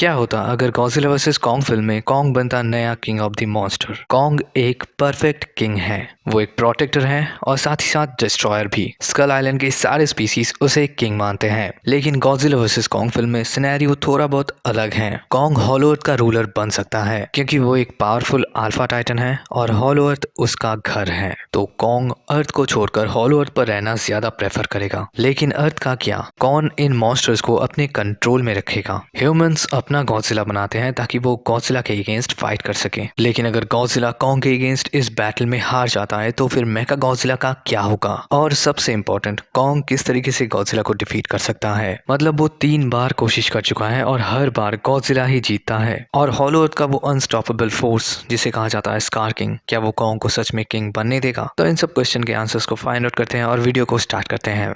क्या होता अगर गॉडजिला वर्सेस कॉन्ग फिल्म में कॉन्ग बनता नया king of the monster. Kong एक परफेक्ट किंग है। वो एक प्रोटेक्टर है और साथ ही साथ डिस्ट्रॉयर भी। स्कल आइलैंड के सारे स्पीसीज उसे किंग मानते हैं। लेकिन गॉडजिला वर्सेस कॉन्ग फिल्म में सिनेरियो थोड़ा बहुत अलग है। कॉन्ग हॉलो अर्थ का रूलर बन सकता है क्योंकि वो एक पावरफुल अल्फा टाइटन है और हॉलो अर्थ उसका घर है। तो कॉन्ग अर्थ को छोड़कर हॉलो अर्थ पर रहना ज्यादा प्रेफर करेगा। लेकिन अर्थ का क्या? कौन इन मॉन्स्टर्स को अपने कंट्रोल में रखेगा? ह्यूमंस अपना गॉडजिला बनाते हैं ताकि वो गॉडजिला के अगेंस्ट फाइट कर सके। लेकिन अगर गॉडजिला कॉन्ग के अगेंस्ट इस बैटल में हार जाता है तो फिर मेका गॉडजिला का क्या होगा? और सबसे इम्पोर्टेंट, कॉन्ग किस तरीके से गॉडजिला को डिफीट कर सकता है? मतलब वो 3 बार कोशिश कर चुका है और हर बार गॉडजिला ही जीतता है। और हॉलो अर्थ का वो अनस्टॉपेबल फोर्स जिसे कहा जाता है स्कार किंग, क्या वो कॉन्ग को सच में किंग बनने देगा? तो इन सब क्वेश्चन के आंसर्स को फाइंड आउट करते हैं और वीडियो को स्टार्ट करते हैं।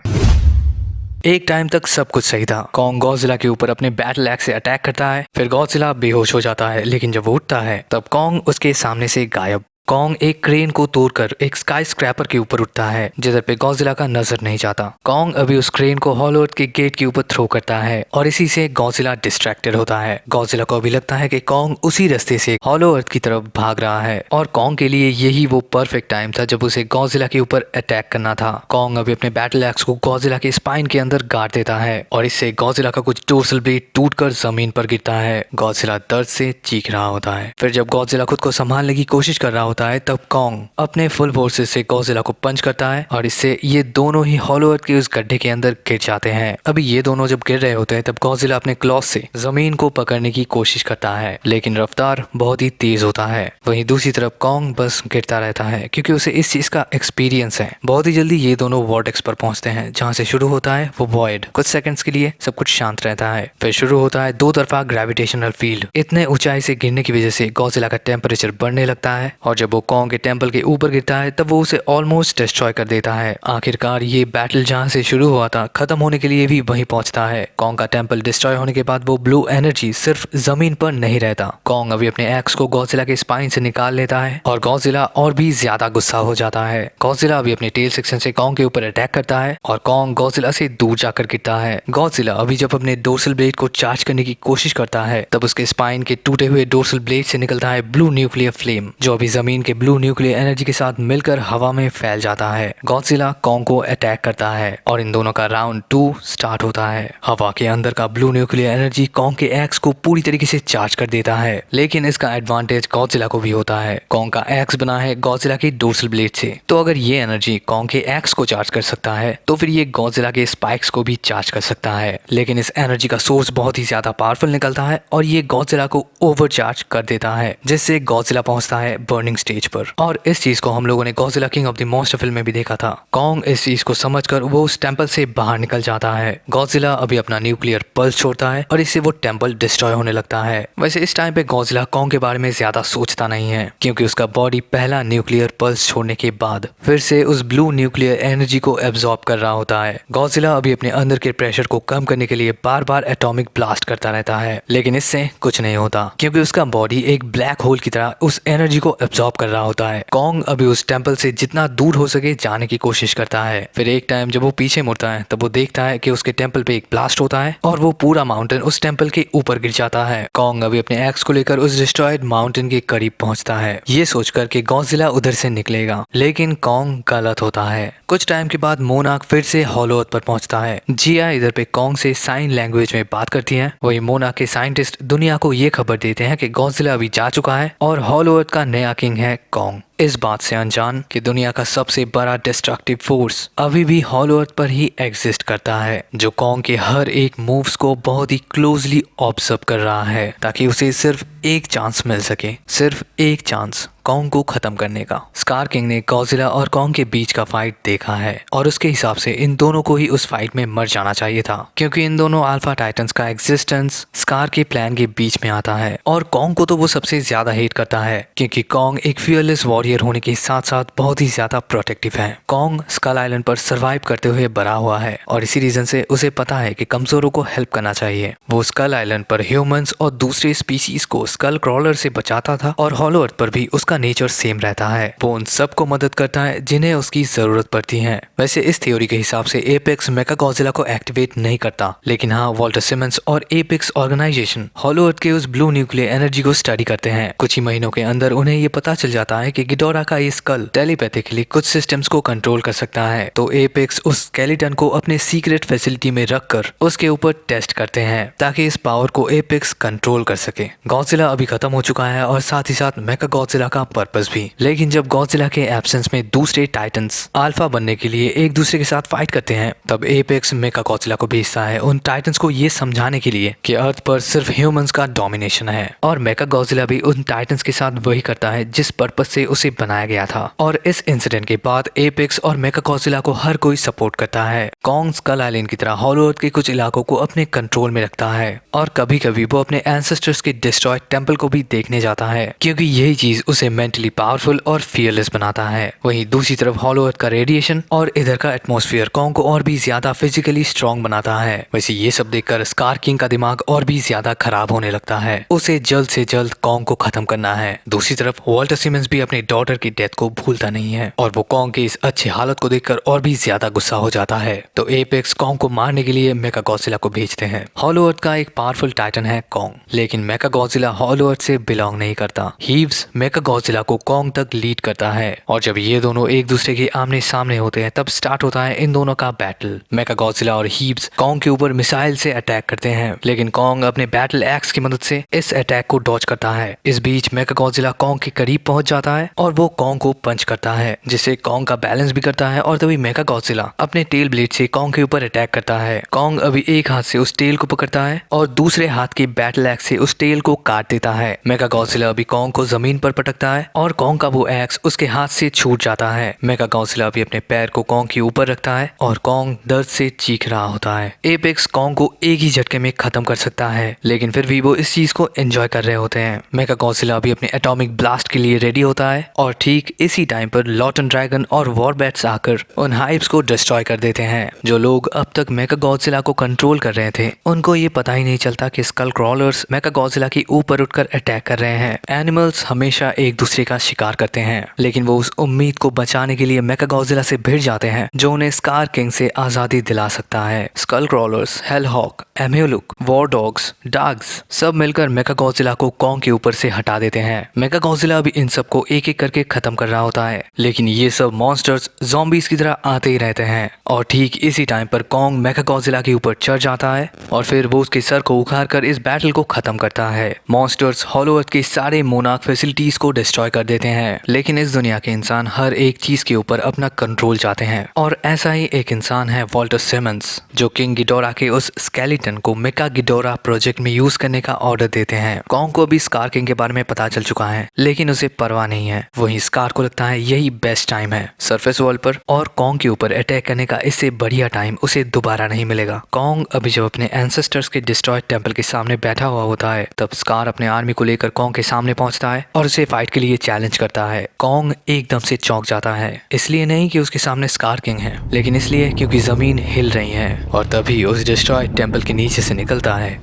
एक टाइम तक सब कुछ सही था। कॉन्ग गॉडजिला के ऊपर अपने बैटल एक्स से अटैक करता है, फिर गॉडजिला बेहोश हो जाता है, लेकिन जब वो उठता है तब कॉन्ग उसके सामने से गायब। कॉन्ग एक क्रेन को तोड़कर एक स्काई स्क्रैपर के ऊपर उठता है जिधर पे गॉडजिला का नजर नहीं जाता। कॉन्ग अभी उस क्रेन को हॉलो अर्थ के गेट के ऊपर थ्रो करता है और इसी से गॉडजिला डिस्ट्रैक्टेड होता है। गॉडजिला को अभी लगता है कि कॉन्ग उसी रास्ते से हॉलो अर्थ की तरफ भाग रहा है और कॉन्ग के लिए यही वो परफेक्ट टाइम था जब उसे गॉडजिला के ऊपर अटैक करना था। कॉन्ग अभी अपने बैटल एक्स को गॉडजिला के स्पाइन के अंदर गाड़ देता है और इससे गॉडजिला का कुछ डोर्सल ब्लेड टूटकर जमीन पर गिरता है। गॉडजिला दर्द से चीख रहा होता है। फिर जब गॉडजिला खुद को संभालने की कोशिश कर रहा होता है तब कॉन्ग अपने फुल फोर्सेस से गॉडजिला को पंच करता है और इससे ये दोनों ही हॉलो अर्थ के उस गड्ढे के अंदर गिर जाते हैं। अभी ये दोनों जब गिर रहे होते हैं तब गॉडजिला अपने क्लॉस से जमीन को पकड़ने की कोशिश करता है, लेकिन रफ्तार बहुत ही तेज होता है। वहीं दूसरी तरफ कॉन्ग बस गिरता रहता है क्योंकि उसे इस चीज का एक्सपीरियंस है। बहुत ही जल्दी ये दोनों वॉर्टेक्स पर पहुंचते हैं जहां से शुरू होता है वो वॉइड। कुछ सेकंड्स के लिए सब कुछ शांत रहता है, फिर शुरू होता है दो तरफा ग्रेविटेशनल फील्ड। इतने ऊंचाई से गिरने की वजह से गॉडजिला का टेम्परेचर बढ़ने लगता है और जब वो कॉन्ग के टेम्पल के ऊपर गिरता है तब वो उसे ऑलमोस्ट डिस्ट्रॉय कर देता है। आखिरकार ये बैटल जहां से शुरू हुआ था खत्म होने के लिए भी वहीं पहुंचता है। कॉन्ग का टेम्पल डिस्ट्रॉय होने के बाद वो ब्लू एनर्जी सिर्फ जमीन पर नहीं रहता। कॉन्ग अभी अपने एक्स को गॉडजिला के स्पाइन से निकाल लेता है और गॉडजिला और भी ज्यादा गुस्सा हो जाता है। गॉडजिला अभी अपने टेल सेक्शन से कॉन्ग के ऊपर अटैक करता है और कॉन्ग गॉडजिला से दूर जाकर गिरता है। गॉडजिला अभी जब अपने डोर्सल ब्लेड को चार्ज करने की कोशिश करता है तब उसके स्पाइन के टूटे हुए डोर्सल ब्लेड से निकलता है ब्लू न्यूक्लियर फ्लेम जो अभी जमीन के ब्लू न्यूक्लियर एनर्जी के साथ मिलकर हवा में फैल जाता है। गॉडजिला कॉन्ग को अटैक करता है और इन दोनों का राउंड 2 स्टार्ट होता है। हवा के अंदर का ब्लू न्यूक्लियर एनर्जी कॉन्ग के एक्स को पूरी तरीके से चार्ज कर देता है, लेकिन इसका एडवांटेज गॉडजिला को भी होता है। कॉन्ग का एक्स बना है गॉडजिला के डोर्सल ब्लेड से, तो अगर ये एनर्जी कॉन्ग के एक्स को चार्ज कर सकता है तो फिर ये गॉडजिला के स्पाइक्स को भी चार्ज कर सकता है। लेकिन इस एनर्जी का सोर्स बहुत ही ज्यादा पावरफुल निकलता है और ये गॉडजिला को ओवरचार्ज कर देता है जिससे गॉडजिला पहुंचता है बर्निंग स्टेज पर। और इस चीज को हम लोगों ने Godzilla king of the monster film में भी देखा था। कॉन्ग इस चीज को समझकर वो उस टेंपल से बाहर निकल जाता है। गॉडजिला अभी अपना न्यूक्लियर पल्स छोड़ता है और इससे वो टेंपल डिस्ट्रॉय होने लगता है। वैसे इस टाइम पे गॉडजिला कॉन्ग के बारे में ज्यादा सोचता नहीं है क्योंकि उसका बॉडी पहला न्यूक्लियर पल्स छोड़ने के बाद फिर से उस ब्लू न्यूक्लियर एनर्जी को एब्जॉर्ब कर रहा होता है। गॉडजिला अभी अपने अंदर के प्रेशर को कम करने के लिए बार बार एटॉमिक ब्लास्ट करता रहता है, लेकिन इससे कुछ नहीं होता क्योंकि उसका बॉडी एक ब्लैक होल की तरह उस एनर्जी को एब्जॉर्ब कर रहा होता है। कॉन्ग अभी उस टेंपल से जितना दूर हो सके जाने की कोशिश करता है। फिर एक टाइम जब वो पीछे मुड़ता है तब वो देखता है कि उसके टेंपल पे एक ब्लास्ट होता है और वो पूरा माउंटेन उस टेंपल के ऊपर गिर जाता है। कॉन्ग अभी अपने एक्स को लेकर उस डिस्ट्रॉयड माउंटेन के करीब पहुंचता है ये सोचकर कि गॉडजिला उधर से निकलेगा, लेकिन कॉन्ग गलत होता है। कुछ टाइम के बाद मोनार्क फिर से हॉलो अर्थ पर पहुंचता है। जिया इधर पे कॉन्ग से साइन लैंग्वेज में बात करती है। वही मोनार्क के साइंटिस्ट दुनिया को ये खबर देते हैं कि गॉडजिला अभी जा चुका है और हॉलो अर्थ का नया किंग है कॉन्ग। इस बात से अनजान कि दुनिया का सबसे बड़ा डिस्ट्रक्टिव फोर्स अभी भी हॉलो अर्थ पर ही एग्जिस्ट करता है जो कॉन्ग के हर एक मूव्स को बहुत ही क्लोजली ऑब्जर्व कर रहा है ताकि उसे सिर्फ एक चांस मिल सके, सिर्फ एक चांस कॉन्ग को खत्म करने का। स्कार किंग ने गॉडजिला और कॉन्ग के बीच का फाइट देखा है और उसके हिसाब से इन दोनों को ही उस फाइट में मर जाना चाहिए था क्योंकि इन दोनों अल्फा टाइटन्स का एग्जिस्टेंस स्कार के प्लान के बीच में आता है और कॉन्ग को तो वो सबसे ज्यादा हेट करता है क्योंकि कॉन्ग एक फियरलेस वॉरियर वॉरियर होने के साथ साथ बहुत ही ज्यादा प्रोटेक्टिव है। कॉन्ग स्कल आइलैंड पर सरवाइव करते हुए बड़ा हुआ है और इसी रीजन से उसे पता है कि कमजोरों को हेल्प करना चाहिए। वो स्कल आइलैंड पर ह्यूमंस और दूसरे स्पीसीज को स्कल क्रॉलर से बचाता था और हॉलो अर्थ पर भी उसका नेचर सेम रहता है। वो उन सबको मदद करता है जिन्हें उसकी जरूरत पड़ती है। वैसे इस थ्योरी के हिसाब से एपेक्स मेकागॉजिला को एक्टिवेट नहीं करता, लेकिन हाँ वॉल्टर सिमंस और एपेक्स ऑर्गेनाइजेशन हॉलो अर्थ के उस ब्लू न्यूक्लियर एनर्जी को स्टडी करते हैं। कुछ ही महीनों के अंदर उन्हें ये पता चल जाता है कि गिडोरा का ये स्कल टेलीपैथिकली कुछ सिस्टम्स को कंट्रोल कर सकता है। तो एपेक्स उस स्केलेटन को अपने सीक्रेट फैसिलिटी में रखकर उसके ऊपर टेस्ट करते हैं ताकि इस पावर को एपेक्स कंट्रोल कर सके। गॉडजिला अभी खत्म हो चुका है और साथ ही साथ मेकागॉजिला का पर्पस भी। लेकिन जब गॉडजिला के एब्सेंस में दूसरे टाइटन्स अल्फा बनने के लिए एक दूसरे के साथ फाइट करते हैं, तब एपेक्स मेकागॉजिला को भेजता है उन टाइटन्स को ये समझाने के लिए कि अर्थ पर सिर्फ ह्यूमंस का डोमिनेशन है। और मेकागॉजिला भी उन टाइटन्स के साथ वही करता है जिस पर्पस से उसे बनाया गया था। और इस इंसिडेंट के बाद एपेक्स और मेकागॉजिला को हर कोई सपोर्ट करता है। कॉन्ग स्कल आइलैंड की तरह हॉलो अर्थ के कुछ इलाकों को अपने कंट्रोल में रखता है और कभी कभी वो अपने एंसेस्टर्स के डिस्ट्रॉयड टेंपल को भी देखने जाता है, क्योंकि यही चीज उसे मेंटली पावरफुल और फियरलेस बनाता है। वहीं दूसरी तरफ हॉलो अर्थ का रेडिएशन और इधर का एटमॉस्फेयर कॉन्ग को और भी ज्यादा फिजिकली स्ट्रॉन्ग बनाता है। वैसे ये सब देखकर स्कार किंग का दिमाग और भी ज्यादा खराब होने लगता है। उसे जल्द से जल्द कॉन्ग को खत्म करना है। दूसरी तरफ वॉल्टर सिमंस भी अपने डॉटर की डेथ को भूलता नहीं है और वो कॉन्ग की इस अच्छी हालत को देखकर और भी ज्यादा गुस्सा हो जाता है। तो एपेक्स कॉन्ग को मारने के लिए मेकागॉजिला को भेजते हैं। हॉलो अर्थ का एक पावरफुल टाइटन है कॉन्ग, लेकिन मेकागॉजिला हॉलो अर्थ से बिलोंग नहीं करता। हीव्स मेकागॉजिला को कॉन्ग तक लीड करता है और जब ये दोनों एक दूसरे के आमने सामने होते हैं तब स्टार्ट होता है इन दोनों का बैटल। मेकागॉजिला और हीव्स कॉन्ग के ऊपर मिसाइल से अटैक करते हैं, लेकिन कॉन्ग अपने बैटल एक्स की मदद से इस अटैक को डॉज करता है। इस बीच मेकागॉजिला कॉन्ग के करीब पहुंच जाता है और वो कॉन्ग को पंच करता है, जिससे कॉन्ग का बैलेंस भी करता है और तभी मेकागॉजिला अपने टेल ब्लेड से कॉन्ग के ऊपर अटैक करता है। कॉन्ग अभी एक हाथ से उस टेल को पकड़ता है और दूसरे हाथ की बैटल एक्स से उस टेल को काट देता है। मेकागॉजिला अभी कॉन्ग को जमीन पर पटकता है और कॉन्ग का वो एक्स उसके हाथ से छूट जाता है। मेकागॉजिला अभी अपने पैर को कॉन्ग के ऊपर रखता है और कॉन्ग दर्द से चीख रहा होता है। एपेक्स कॉन्ग को एक ही झटके में खत्म कर सकता है, लेकिन फिर भी वो इस चीज को एंजॉय कर रहे होते हैं। मेकागॉजिला अभी अपने एटॉमिक ब्लास्ट के लिए रेडी होता है और ठीक इसी टाइम पर लॉटन ड्रैगन और वॉरबैट्स आकर उन हाइव्स को डिस्ट्रॉय कर देते हैं। जो लोग अब तक मेकागॉजिला को कंट्रोल कर रहे थे उनको ये पता ही नहीं चलता कि स्कल क्रॉलर्स मेकागॉजिला के ऊपर उठकर अटैक कर रहे हैं। एनिमल्स हमेशा एक दूसरे का शिकार करते हैं, लेकिन वो उस उम्मीद को बचाने के लिए मेकागॉजिला से भिड़ जाते हैं जो उन्हें स्कार किंग से आजादी दिला सकता है। स्कल क्रॉलर्स, हेलहॉक, एम्यूलुक, वॉर डॉग्स, डॉग्स सब मिलकर मेकागॉजिला को कॉन्ग के ऊपर से हटा देते हैं। मेकागॉजिला भी इन सबको एक एक करके खत्म कर रहा होता है, लेकिन ये सब मॉन्स्टर्स ज़ॉम्बीज की तरह आते ही रहते हैं। और ठीक इसी टाइम पर कॉन्ग मेकागॉजिला के ऊपर चढ़ जाता है और फिर वो उसके सर को उखाड़ कर इस बैटल को खत्म करता है। मॉन्स्टर्स हॉलो अर्थ के सारे मोनार्क फैसिलिटीज को डिस्ट्रॉय कर देते हैं, लेकिन इस दुनिया के इंसान हर एक चीज के ऊपर अपना कंट्रोल चाहते हैं और ऐसा ही एक इंसान है वॉल्टर सिमंस, जो किंग गिडोरा के उस स्केलेटन को मेका गिडोरा प्रोजेक्ट में यूज करने का ऑर्डर देते हैं। कॉन्ग को अभी स्कार किंग के बारे में पता चल चुका है, लेकिन उसे परवाह नहीं है। वहीं स्कार को लगता है यही बेस्ट टाइम है सरफेस वॉल पर और कॉन्ग के ऊपर अटैक करने का। इससे बढ़िया टाइम उसे दोबारा नहीं मिलेगा। कॉन्ग अभी जब अपने एंसेस्टर्स के डिस्ट्रॉयड टेंपल के सामने बैठा हुआ होता है, तब स्कार अपने आर्मी को लेकर कॉन्ग के सामने पहुंचता है और उसे फाइट के लिए चैलेंज करता है। कॉन्ग एकदम से चौंक जाता है, इसलिए नहीं कि उसके सामने स्कार किंग है, लेकिन इसलिए क्योंकि जमीन हिल रही है और तभी उस डिस्ट्रॉयड टेंपल के नीचे से निकलता है